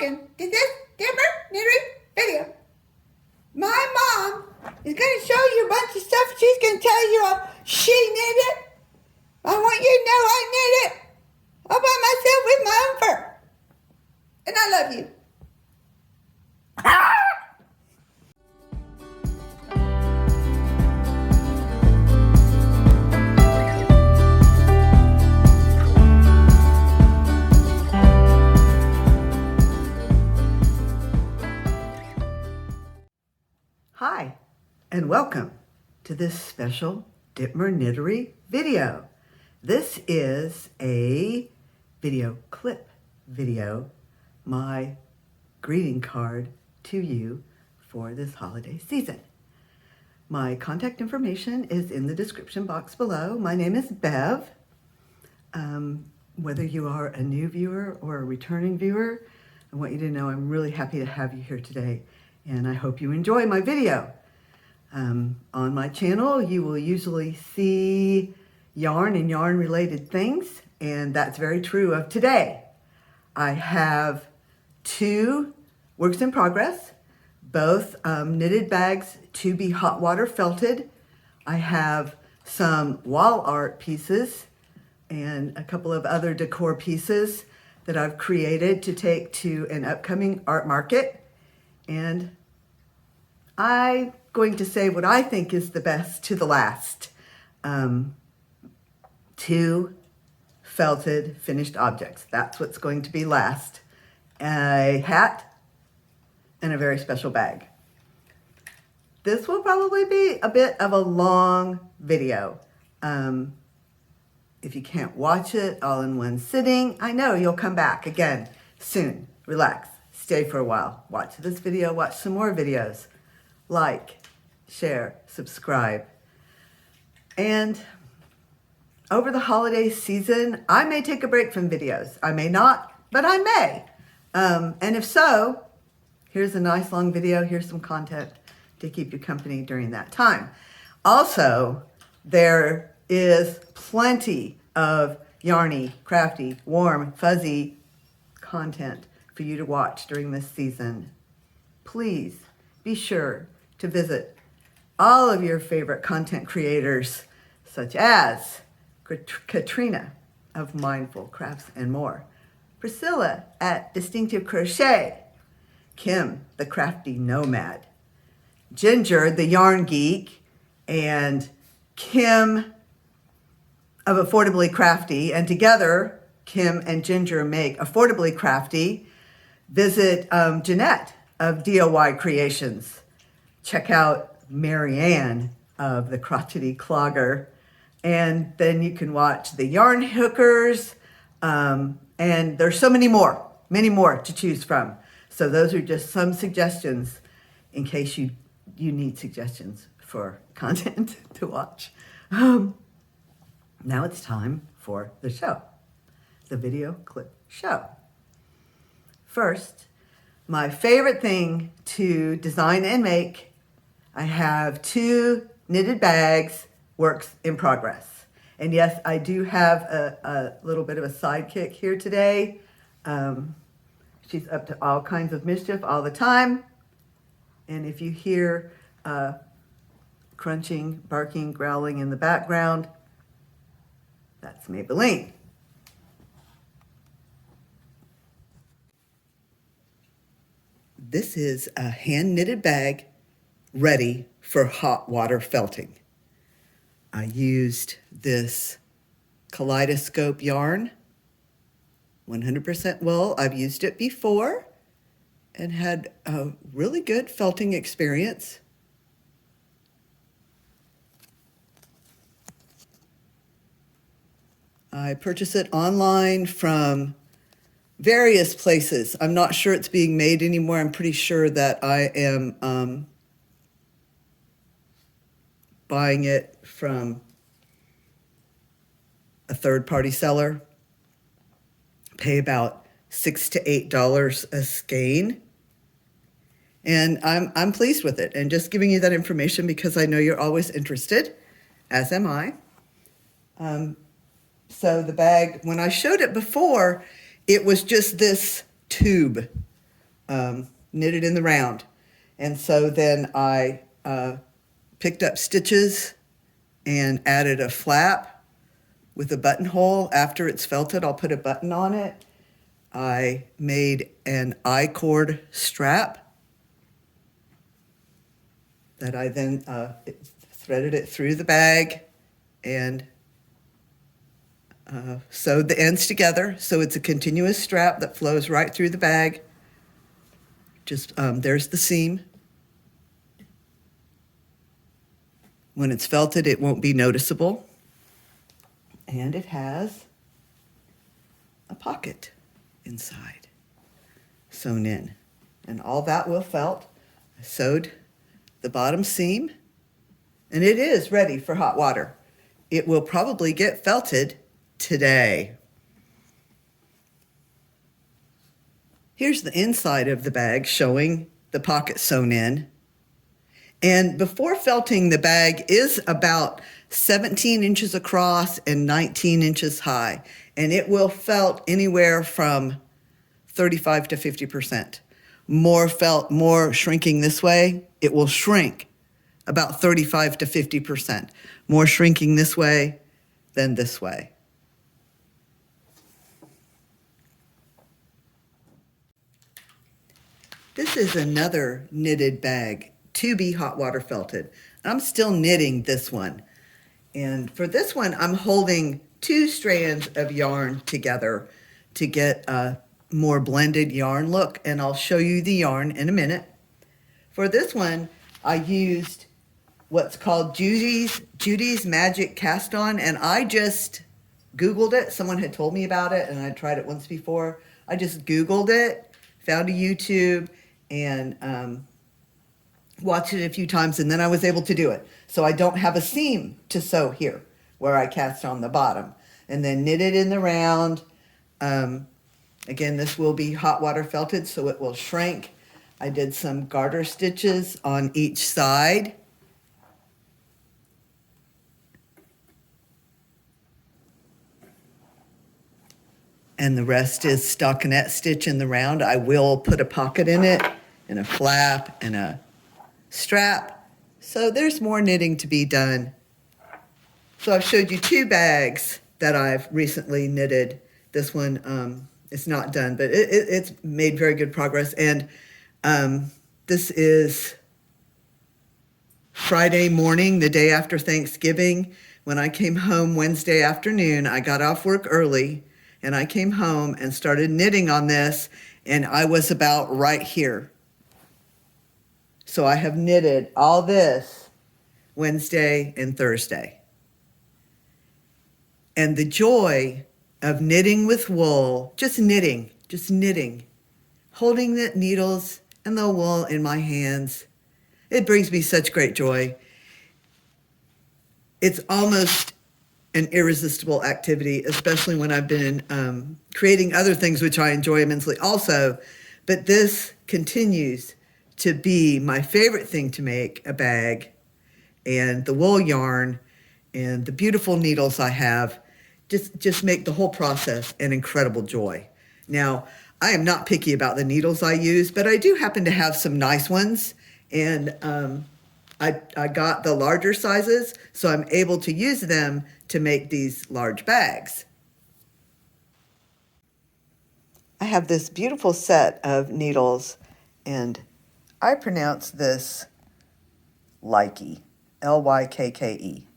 welcome to this Dittmer Knittery video. My mom is going to show you a bunch of stuff. She's going to tell you she knit it. I want you to know I knit it all by myself with my own fur. And I love you. Hi, and welcome to this special Dittmer Knittery video. This is a video clip video, my greeting card to you for this holiday season. My contact information is in the description box below. My name is Bev. Whether you are a new viewer or a returning viewer, I want you to know I'm really happy to have you here today, and I hope you enjoy my video. On my channel, you will usually see yarn and yarn related things, and that's very true of today. I have two works in progress, both knitted bags to be hot water felted. I have some wall art pieces and a couple of other decor pieces that I've created to take to an upcoming art market. And I'm going to say what I think is the best to the last. Two felted finished objects. That's what's going to be last. A hat and a very special bag. This will probably be a bit of a long video. If you can't watch it all in one sitting, I know you'll come back again soon. Relax, stay for a while. Watch this video, watch some more videos. Like, share, subscribe. And over the holiday season, I may take a break from videos. I may not, but I may. And if so, here's a nice long video. Here's some content to keep you company during that time. Also, there is plenty of yarny, crafty, warm, fuzzy content for you to watch during this season. Please be sure to visit all of your favorite content creators, such as Katrina of Mindful Crafts and More, Priscilla at Distinctive Crochet, Kim the Crafty Nomad, Ginger the Yarn Geek, and Kim of Affordably Crafty, and together Kim and Ginger make Affordably Crafty. Visit Jeanette of DIY Creations. Check out Marianne of the Crotchety Clogger. And then you can watch the Yarn Hookers. And there's so many more to choose from. So those are just some suggestions in case you need suggestions for content to watch. Now it's time for the show, the video clip show. First, my favorite thing to design and make, I have two knitted bags, works in progress. And yes, I do have a little bit of a sidekick here today. She's up to all kinds of mischief all the time. And if you hear crunching, barking, growling in the background, that's Maybelline. This is a hand knitted bag ready for hot water felting. I used this kaleidoscope yarn, 100% wool. I've used it before and had a really good felting experience. I purchased it online from various places. I'm not sure it's being made anymore. I'm pretty sure that I am buying it from a third-party seller. Pay about $6 to $8 a skein. And I'm pleased with it. And just giving you that information because I know you're always interested, as am I. So the bag, when I showed it before, it was just this tube knitted in the round. And so then I picked up stitches and added a flap with a buttonhole. After it's felted, I'll put a button on it. I made an I-cord strap that I then threaded it through the bag and sewed the ends together. So it's a continuous strap that flows right through the bag. Just there's the seam. When it's felted, it won't be noticeable. And it has a pocket inside sewn in. And all that will felt. I sewed the bottom seam, and it is ready for hot water. It will probably get felted today. Here's the inside of the bag showing the pocket sewn in. And before felting, the bag is about 17 inches across and 19 inches high. And it will felt anywhere from 35 to 50%. More shrinking this way, it will shrink about 35 to 50%. More shrinking this way than this way. This is another knitted bag to be hot water felted. I'm still knitting this one. And for this one, I'm holding 2 strands of yarn together to get a more blended yarn look, and I'll show you the yarn in a minute. For this one, I used what's called Judy's Magic Cast On, and I just Googled it. Someone had told me about it, and I tried it once before. I just Googled it, found a YouTube, and watched it a few times, and then I was able to do it. So I don't have a seam to sew here where I cast on the bottom. And then knit it in the round. Again, this will be hot water felted, so it will shrink. I did some garter stitches on each side. And the rest is stockinette stitch in the round. I will put a pocket in it, and a flap, and a strap. So there's more knitting to be done. So I've showed you 2 bags that I've recently knitted. This one is not done, but it's made very good progress. And this is Friday morning, the day after Thanksgiving. When I came home Wednesday afternoon, I got off work early, and I came home and started knitting on this, and I was about right here. So I have knitted all this Wednesday and Thursday. And the joy of knitting with wool, just knitting, holding the needles and the wool in my hands, it brings me such great joy. It's almost an irresistible activity, especially when I've been creating other things which I enjoy immensely also. But this continues to be my favorite thing to make, a bag, and the wool yarn and the beautiful needles I have just make the whole process an incredible joy. Now, I am not picky about the needles I use, but I do happen to have some nice ones, and I got the larger sizes, so I'm able to use them to make these large bags. I have this beautiful set of needles, and I pronounce this Lykke, L-Y-K-K-E.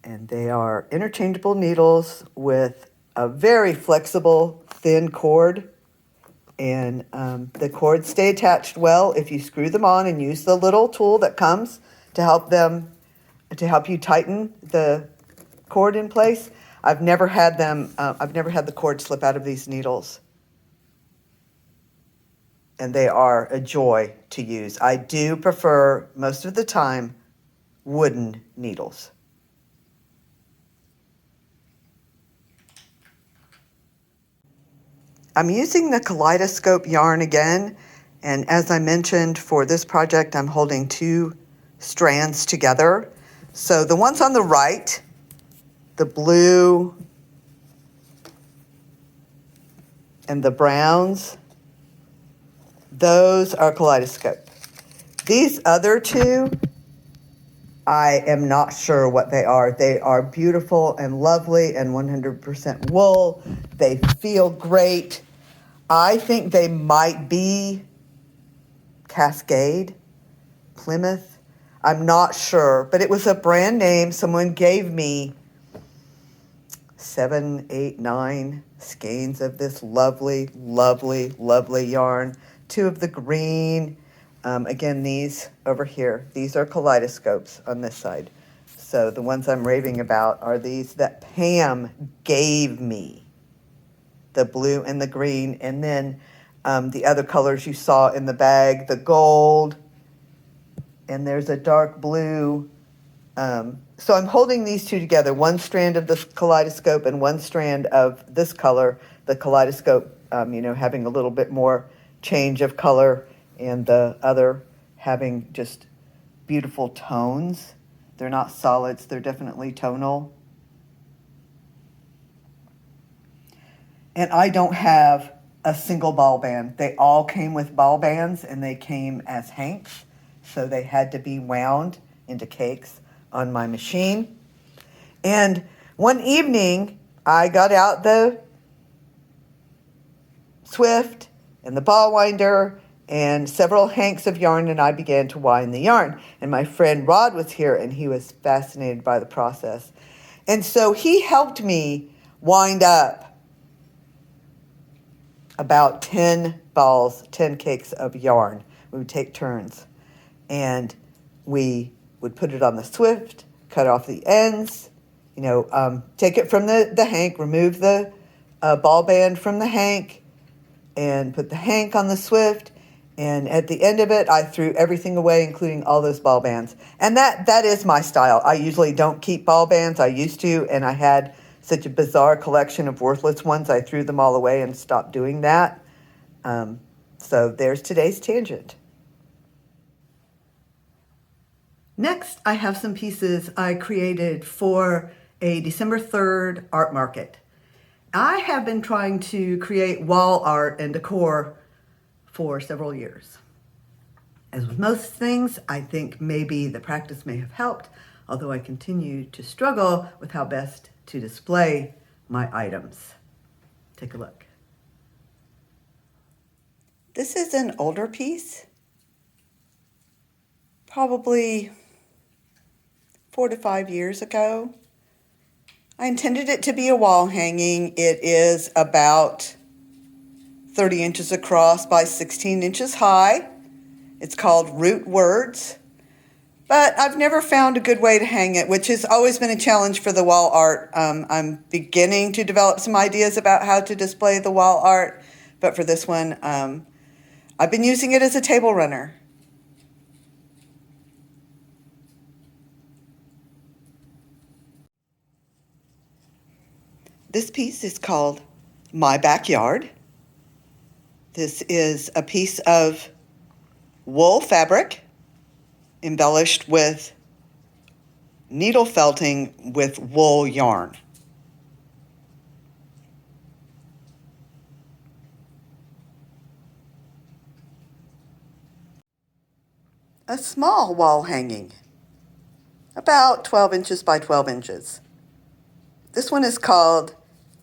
And they are interchangeable needles with a very flexible, thin cord. And the cords stay attached well if you screw them on and use the little tool that comes to help you tighten the cord in place. I've never had the cord slip out of these needles. And they are a joy to use. I do prefer, most of the time, wooden needles. I'm using the kaleidoscope yarn again, and as I mentioned, for this project, I'm holding 2 strands together. So the ones on the right, the blue and the browns, those are kaleidoscope. These other two, I am not sure what they are. They are beautiful and lovely and 100% wool. They feel great. I think they might be Cascade, Plymouth. I'm not sure, but it was a brand name. Someone gave me 7, 8, 9 skeins of this lovely, lovely, lovely yarn. 2 of the green. Again, these over here, these are kaleidoscopes on this side. So the ones I'm raving about are these that Pam gave me. The blue and the green, and then the other colors you saw in the bag, the gold, and there's a dark blue. So I'm holding these two together, one strand of this kaleidoscope and one strand of this color, the kaleidoscope, having a little bit more change of color, and the other having just beautiful tones. They're not solids, they're definitely tonal. And I don't have a single ball band. They all came with ball bands, and they came as hanks, so they had to be wound into cakes on my machine. And one evening, I got out the Swift and the ball winder and several hanks of yarn, and I began to wind the yarn. And my friend Rod was here, and he was fascinated by the process. And so he helped me wind up about 10 balls, 10 cakes of yarn. We would take turns, and we would put it on the Swift, cut off the ends, take it from the hank, remove the ball band from the hank, and put the hank on the Swift. And at the end of it, I threw everything away, including all those ball bands. And that is my style. I usually don't keep ball bands. I used to, and I had such a bizarre collection of worthless ones. I threw them all away and stopped doing that. So there's today's tangent. Next, I have some pieces I created for a December 3rd art market. I have been trying to create wall art and decor for several years. As with most things, I think maybe the practice may have helped, although I continue to struggle with how best to display my items. Take a look. This is an older piece, probably 4 to 5 years ago. I intended it to be a wall hanging. It is about 30 inches across by 16 inches high. It's called Root Words, but I've never found a good way to hang it, which has always been a challenge for the wall art. I'm beginning to develop some ideas about how to display the wall art, but for this one, I've been using it as a table runner. This piece is called My Backyard. This is a piece of wool fabric embellished with needle felting with wool yarn. A small wall hanging, about 12 inches by 12 inches. This one is called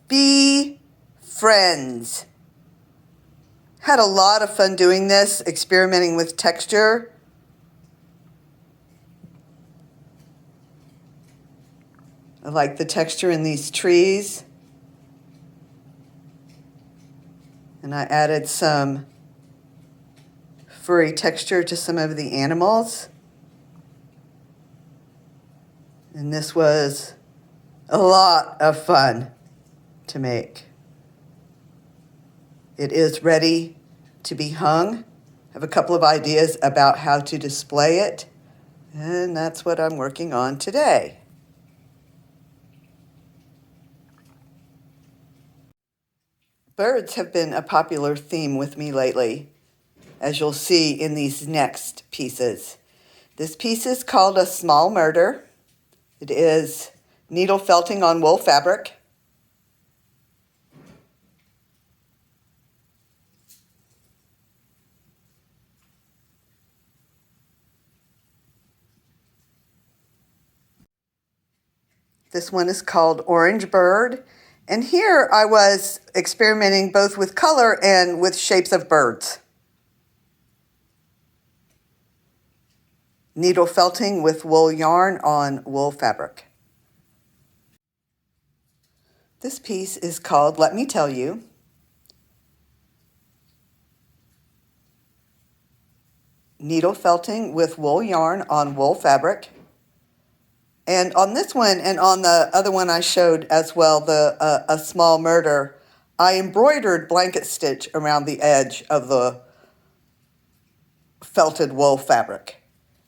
Be Friends. Had a lot of fun doing this, experimenting with texture. I like the texture in these trees. And I added some furry texture to some of the animals. And this was a lot of fun to make. It is ready to be hung. I have a couple of ideas about how to display it, and that's what I'm working on today. Birds have been a popular theme with me lately, as you'll see in these next pieces. This piece is called A Small Murder. It is needle felting on wool fabric. This one is called Orange Bird. And here I was experimenting both with color and with shapes of birds. Needle felting with wool yarn on wool fabric. This piece is called Let Me Tell You. Needle felting with wool yarn on wool fabric. And on this one and on the other one I showed as well, the a small murder, I embroidered blanket stitch around the edge of the felted wool fabric.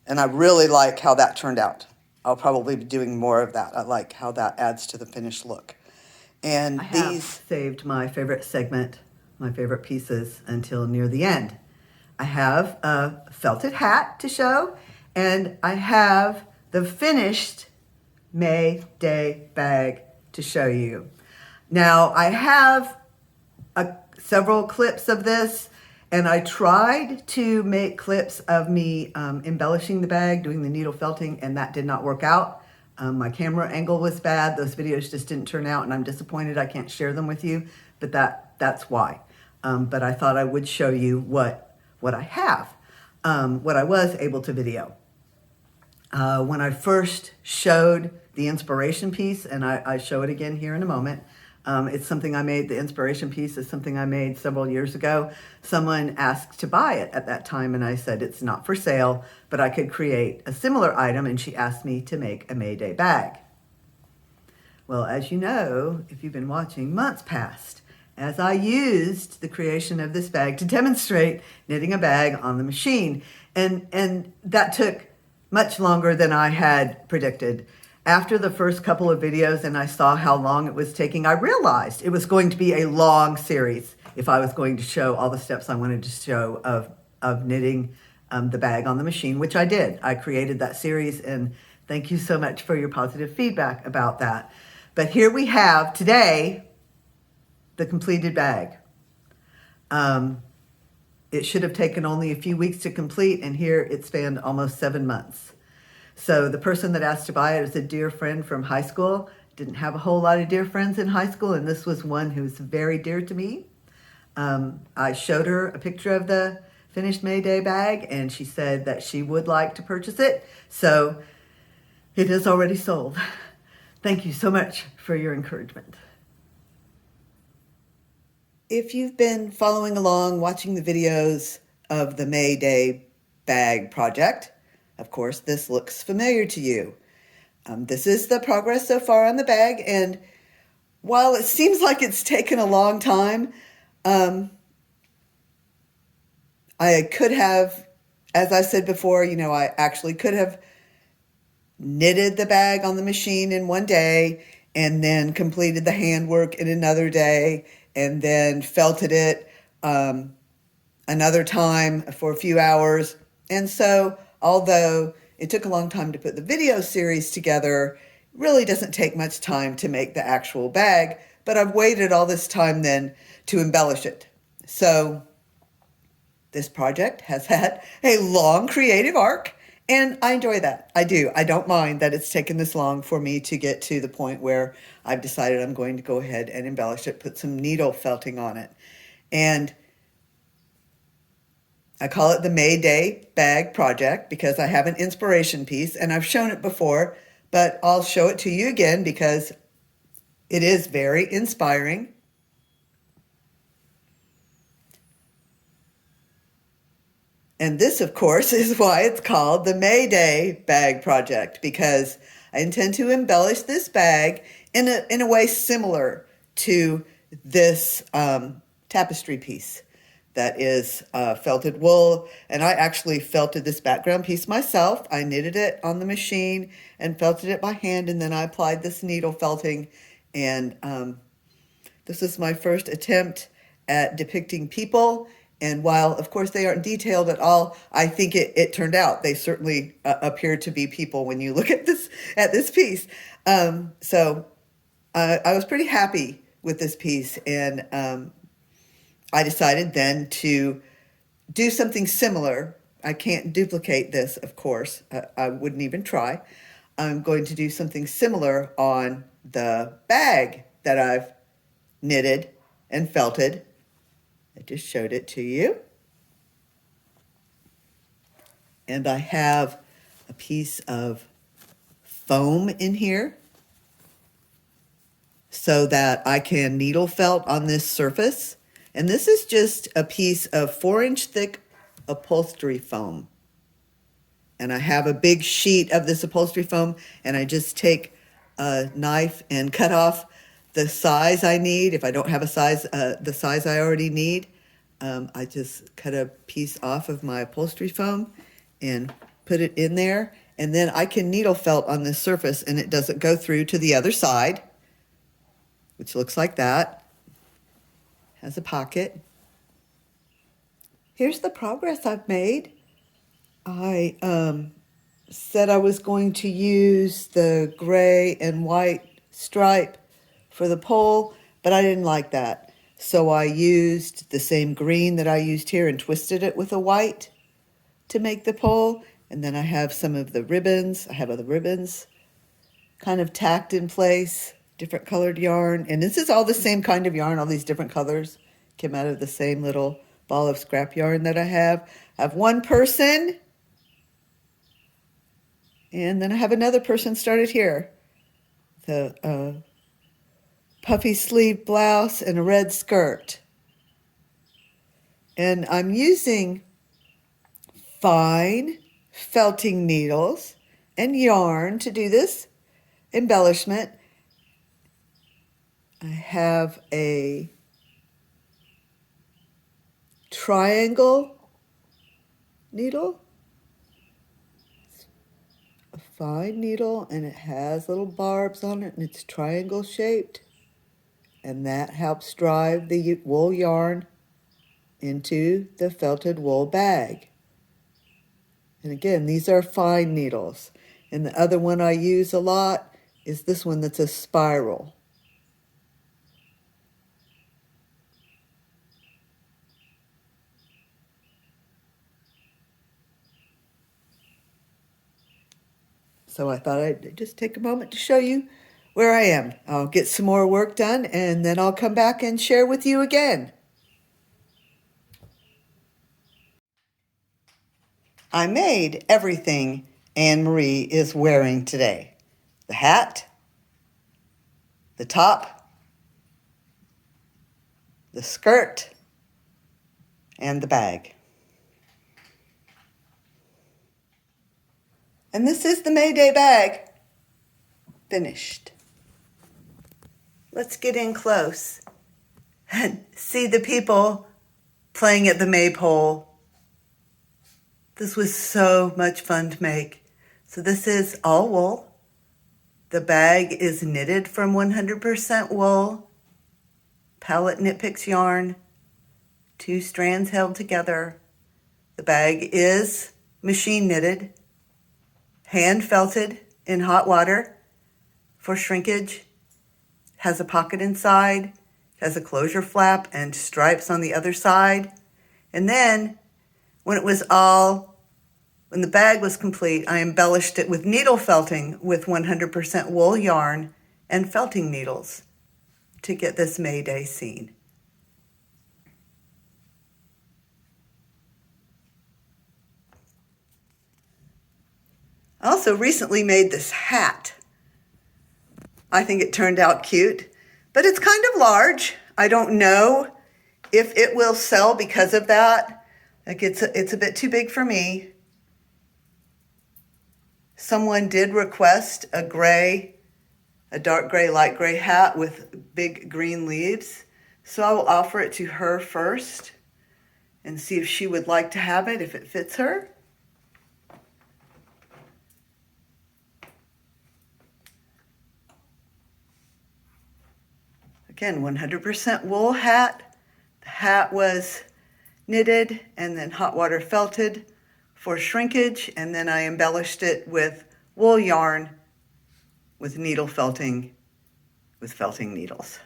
And I really like how that turned out. I'll probably be doing more of that. I like how that adds to the finished look. And these saved my favorite segment, my favorite pieces until near the end. I have a felted hat to show, and I have the finished May Day bag to show you. Now, I have several clips of this, and I tried to make clips of me embellishing the bag, doing the needle felting, and that did not work out. My camera angle was bad. Those videos just didn't turn out, and I'm disappointed I can't share them with you, but that's why. But I thought I would show you what I have, what I was able to video. When I first showed the inspiration piece, and I show it again here in a moment, it's something I made, the inspiration piece is something I made several years ago. Someone asked to buy it at that time, and I said it's not for sale, but I could create a similar item, and she asked me to make a May Day bag. Well, as you know, if you've been watching, months passed as I used the creation of this bag to demonstrate knitting a bag on the machine. And that took much longer than I had predicted. After the first couple of videos and I saw how long it was taking, I realized it was going to be a long series if I was going to show all the steps I wanted to show of knitting the bag on the machine, which I did. I created that series, and thank you so much for your positive feedback about that. But here we have today the completed bag. It should have taken only a few weeks to complete, and here it spanned almost 7 months. So the person that asked to buy it is a dear friend from high school. Didn't have a whole lot of dear friends in high school, and this was one who's very dear to me. I showed her a picture of the finished May Day bag, and she said that she would like to purchase it. So it is already sold. Thank you so much for your encouragement. If you've been following along, watching the videos of the May Day bag project, of course, this looks familiar to you. This is the progress so far on the bag, and while it seems like it's taken a long time, I could have, as I said before, I actually could have knitted the bag on the machine in one day and then completed the handwork in another day and then felted it another time for a few hours. And so, although it took a long time to put the video series together, it really doesn't take much time to make the actual bag, but I've waited all this time then to embellish it. So this project has had a long creative arc, and I enjoy that. I do. I don't mind that it's taken this long for me to get to the point where I've decided I'm going to go ahead and embellish it, put some needle felting on it. And I call it the May Day bag project because I have an inspiration piece, and I've shown it before, but I'll show it to you again because it is very inspiring. And this, of course, is why it's called the May Day bag project, because I intend to embellish this bag in a way similar to this tapestry piece that is felted wool. And I actually felted this background piece myself. I knitted it on the machine and felted it by hand, and then I applied this needle felting. And this is my first attempt at depicting people. And while, of course, they aren't detailed at all, I think it turned out. They certainly appear to be people when you look at this piece. So I was pretty happy with this piece, and I decided then to do something similar. I can't duplicate this, of course. I wouldn't even try. I'm going to do something similar on the bag that I've knitted and felted. I just showed it to you. And I have a piece of foam in here so that I can needle felt on this surface. And this is just a piece of 4-inch thick upholstery foam. And I have a big sheet of this upholstery foam, and I just take a knife and cut off the size I need. If I don't have a size, the size I already need, I just cut a piece off of my upholstery foam and put it in there. And then I can needle felt on this surface, and it doesn't go through to the other side, which looks like that. Has a pocket. Here's the progress I've made. I said I was going to use the gray and white stripe for the pole, but I didn't like that. So I used the same green that I used here and twisted it with a white to make the pole. And then I have some of the ribbons. I have other ribbons kind of tacked in place, different colored yarn. And this is all the same kind of yarn, all these different colors came out of the same little ball of scrap yarn that I have. I have one person. And then I have another person started here. The puffy sleeve blouse and a red skirt. And I'm using fine felting needles and yarn to do this embellishment. I have a triangle needle. A fine needle, and it has little barbs on it, and it's triangle shaped, and that helps drive the wool yarn into the felted wool bag. And again, these are fine needles. And the other one I use a lot is this one that's a spiral. So I thought I'd just take a moment to show you where I am. I'll get some more work done, and then I'll come back and share with you again. I made everything Anne Marie is wearing today. The hat, the top, the skirt, and the bag. And this is the May Day bag, finished. Let's get in close and see the people playing at the maypole. This was so much fun to make. So this is all wool. The bag is knitted from 100% wool, Palette Knit Picks yarn, 2 strands held together. The bag is machine knitted, hand felted in hot water for shrinkage, has a pocket inside, has a closure flap and stripes on the other side. And then when the bag was complete, I embellished it with needle felting with 100% wool yarn and felting needles to get this May Day scene. I also recently made this hat. I think it turned out cute, but it's kind of large. I don't know if it will sell because of that. Like it's a bit too big for me. Someone did request a dark gray, light gray hat with big green leaves. So I will offer it to her first and see if she would like to have it, if it fits her. Again, 100% wool hat. The hat was knitted and then hot water felted for shrinkage, and then I embellished it with wool yarn with needle felting with felting needles.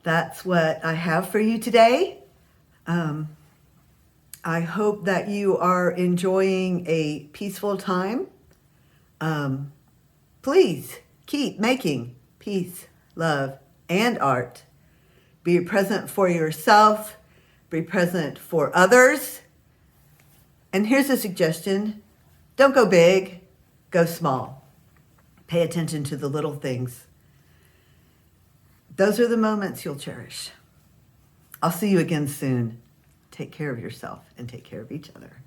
That's what I have for you today. I hope that you are enjoying a peaceful time. Please keep making peace, love, and art. Be present for yourself. Be present for others. And here's a suggestion. Don't go big, go small. Pay attention to the little things. Those are the moments you'll cherish. I'll see you again soon. Take care of yourself and take care of each other.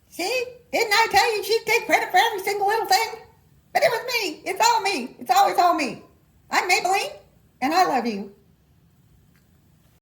See? Didn't I tell you she'd take credit for every single little thing? But it was me. It's all me. It's always all me. I'm Maybelline, and I love you.